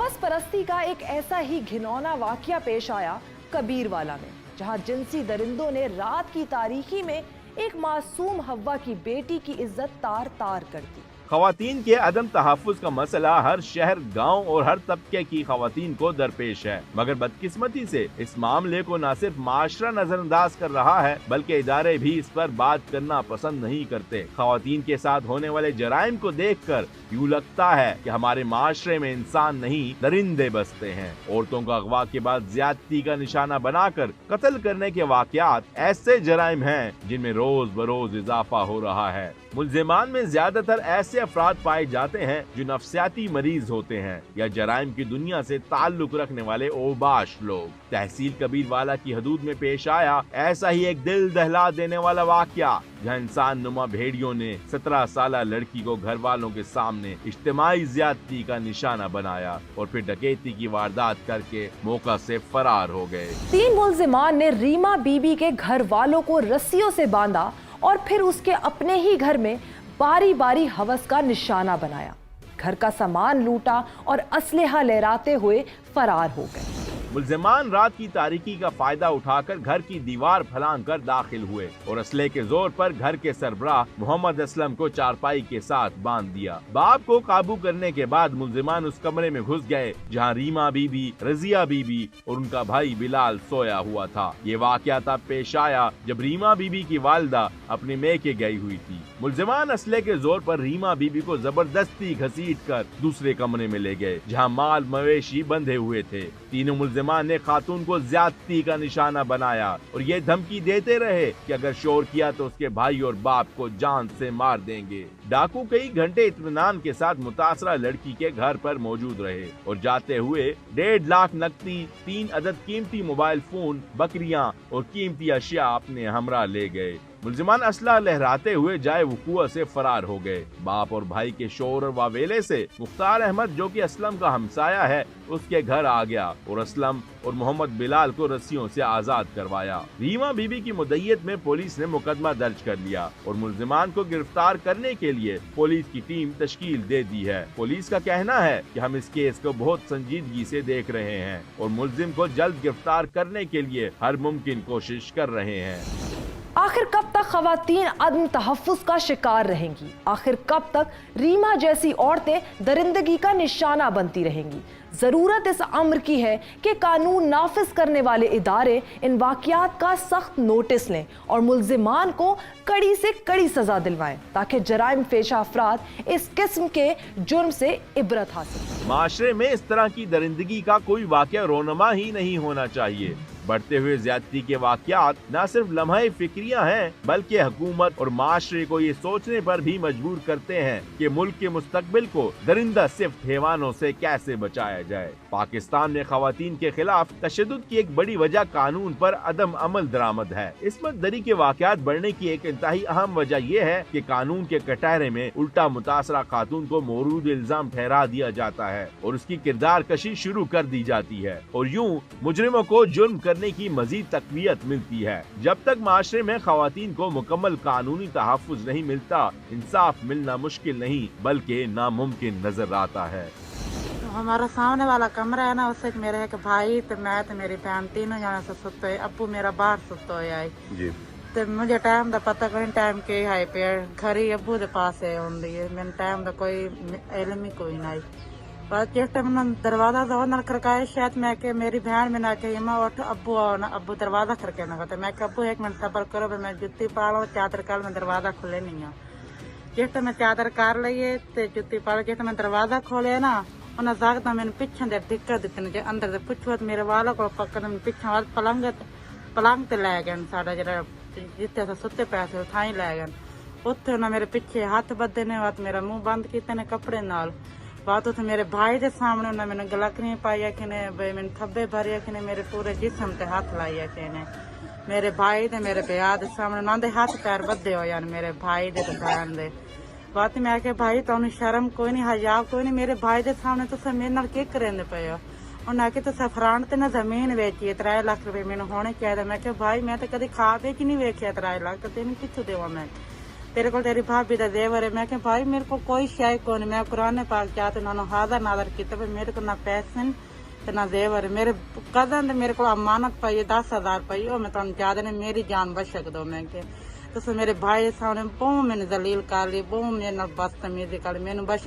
हवस परस्ती का एक ऐसा ही घिनौना वाकया पेश आया कबीरवाला में, जहां जिनसी दरिंदों ने रात की तारीकी में एक मासूम हव्वा की बेटी की इज्जत तार तार कर दी। खवातीन के अदम तहफ़्फ़ुज़ का मसला हर शहर, गांव और हर तबके की खवातीन को दरपेश है, मगर बदकिस्मती से इस मामले को न सिर्फ माशरा नजरअंदाज कर रहा है बल्कि इदारे भी इस पर बात करना पसंद नहीं करते। खवातीन के साथ होने वाले जराइम को देखकर यूँ लगता है कि हमारे माशरे में इंसान नहीं दरिंदे बसते हैं। औरतों का अगवा के बाद ज्यादती का निशाना बनाकर कत्ल करने के वाकयात ऐसे जराइम हैं जिनमें रोज बरोज इजाफा हो रहा है। मुल्जिमान में ज्यादातर ऐसे अफराद पाए जाते हैं जो नफ्सियाती मरीज होते हैं या जराइम की दुनिया से ताल्लुक रखने वाले ओबाश लोग। तहसील कबीरवाला की हदूद में पेश आया ऐसा ही एक दिल दहला देने वाला वाकया, जहाँ इंसान नुमा भेड़ियों ने 17 साला लड़की को घर वालों के सामने इज्तिमाई ज्यादती का निशाना बनाया और फिर डकैती की वारदात करके मौका से फरार हो गए। 3 मुल्जिमान ने रीमा बीबी के घर वालों को रस्सियों से बांधा और फिर उसके अपने ही घर में बारी बारी हवस का निशाना बनाया, घर का सामान लूटा और असलहा लहराते हुए फरार हो गए। मुल्जिमान रात की तारीकी का फायदा उठाकर घर की दीवार फलांग कर दाखिल हुए और असले के जोर पर घर के सरबराह मोहम्मद असलम को चारपाई के साथ बांध दिया। बाप को काबू करने के बाद मुल्जिमान उस कमरे में घुस गए जहां रीमा बीबी, रजिया बीबी और उनका भाई बिलाल सोया हुआ था। ये वाकया तब पेश आया जब रीमा बीबी की वालिदा अपने मेके गई हुई थी। मुल्जिमान असले के जोर पर रीमा बीबी को जबरदस्ती घसीट कर दूसरे कमरे में ले गए जहाँ माल मवेशी बंधे हुए थे। तीनों मुल्जिमान ने खातून को ज्यादती का निशाना बनाया और ये धमकी देते रहे कि अगर शोर किया तो उसके भाई और बाप को जान से मार देंगे। डाकू कई घंटे इत्मीनान के साथ मुतासरा लड़की के घर पर मौजूद रहे और जाते हुए 1.5 लाख नकदी, 3 अदद कीमती मोबाइल फोन, बकरियां और कीमती अशिया अपने हमरा ले गए। मुल्जिमान असला लहराते हुए जाए वकूआ से फरार हो गए। बाप और भाई के शोर और वावेले से मुख्तार अहमद, जो कि असलम का हमसाया है, उसके घर आ गया और असलम और मोहम्मद बिलाल को रस्सियों से आजाद करवाया। रीमा बीबी की मुद्दईयत में पुलिस ने मुकदमा दर्ज कर लिया और मुल्जिमान को गिरफ्तार करने के लिए पुलिस की टीम तश्कील दे दी है। पुलिस का कहना है कि हम इस केस को बहुत संजीदगी से देख रहे हैं और मुल्जिम को जल्द गिरफ्तार करने के लिए हर मुमकिन कोशिश कर रहे हैं। आखिर कब तक खवातीन अदम तहफ़्फ़ुज़ का शिकार रहेंगी? आखिर कब तक रीमा जैसी औरतें दरिंदगी का निशाना बनती रहेंगी? जरूरत इस अम्र की है कि कानून नाफिज करने वाले इदारे इन वाकयात का सख्त नोटिस लें और मुल्जिमान को कड़ी से कड़ी सजा दिलवाएं ताकि जराइम पेशा अफराद इस किस्म के जुर्म से इबरत हासिल। माशरे में इस तरह की दरिंदगी का कोई वाकया रोनमा ही नहीं होना चाहिए। बढ़ते हुए ज्यादती के वाकयात न सिर्फ लम्हे फिक्रियां हैं बल्कि हुकूमत और माशरे को ये सोचने पर भी मजबूर करते हैं कि मुल्क के मुस्तकबिल को दरिंदा सिफ्त हैवानों से कैसे बचाया जाए। पाकिस्तान में खवातीन के खिलाफ तशद्दुद की एक बड़ी वजह कानून पर अदम अमल दरामद है। इस्मत दरी के वाकयात बढ़ने की एक इंतहाई अहम वजह यह है कि कानून के कटहरे में उल्टा मुतासरा खातून को मौरूद इल्जाम ठहरा दिया जाता है और उसकी किरदार कशी शुरू कर दी जाती है और यूं मुजरिमों को जुर्म करने की मजीद तकवीयत मिलती है। जब तक माशरे में खवातीन को मुकम्मल कानूनी तहफ़्फ़ुज़ नहीं मिलता, इंसाफ मिलना मुश्किल नहीं बल्कि नामुमकिन नजर आता है। हमारा सामने वाला कमरा है ना, उससे मेरे एक भाई तो मैं तो मेरी बहन तीनों जाने से सुते है। अब्बू मेरा बाहर सुतो है जी। तो मुझे टाइम का पता कोई टाइम के है पे घर ही अब्बू के पास है होंदी है। मैंने टाइम का कोई इल्म ही कोई नहीं। पर जिस टाइम दरवाजा दो खड़काया शायद मैं के मेरी बहन में ना के मैं उठ अब्बू आओ ना, अब्बू दरवाजा खड़के ना कहते। मैं अब्बू 1 मिनट सबर करो, मैं जुत्ती पा लो, चादर कर मैं दरवाजा खुले नहीं है। जिस टाइम मैं चादर कर लीए तो जुत्ती पा लो, जिस टाइम दरवाजा खोले ना उन्हें जागता मैंने पिछे दे दिक्कत दिते अंदर से पुछो मेरे वालों को पकड़ पिछा वाल पलंग ते लै गए साढ़ा जरा जिते सुते पैसे थाई लै गए। उत्थे उन्हें मेरे पिछे हाथ बदे ने, बात मेरा मुंह बंद किते ने कपड़े नाल। बात उसे मेरे भाई के सामने उन्हें मैंने गलकनी पाई कि ने भाई मैंने थब्बे भरे कि ने मेरे पूरे जिस्म ते हाथ लाइए कि ने मेरे भाई ते मेरे ब्याह के सामने उन्होंने हाथ पैर बदे हो यार मेरे भाई दे बहन दे। बात मैं के भाई तुहानू शर्म कोई नहीं, हया कोई नहीं, मेरे भाई के सामने तुस मेरे नाल की करेंदे पे हो? उन्हें आके तुस फरान ते ना जमीन वेची 3 लाख रुपए मैंने होने चाहिए। मैं भाई मैं तो कभी खा पे कि नहीं वेख्या 3 लाख तो तेन कितों देवा मैं। तेरे को तेरी भाभी का जेवर है। मैं कहा भाई मेरे को कोई शाय को नहीं, मैं कुरान पाक चाहते उन्होंने हाजिर नादर किया, मेरे को ना पैसे ते ना जेवर। मेरे कदम मेरे को अमानत पाई 10,000 पाई, मैं तुम ज्यादा ने मेरी जान बचक दो। मैं तो मेरे भाई सामने बहुत मैंने दलील कर ली, बहुत मेरे बदतमीजी कर ली, मैंने बस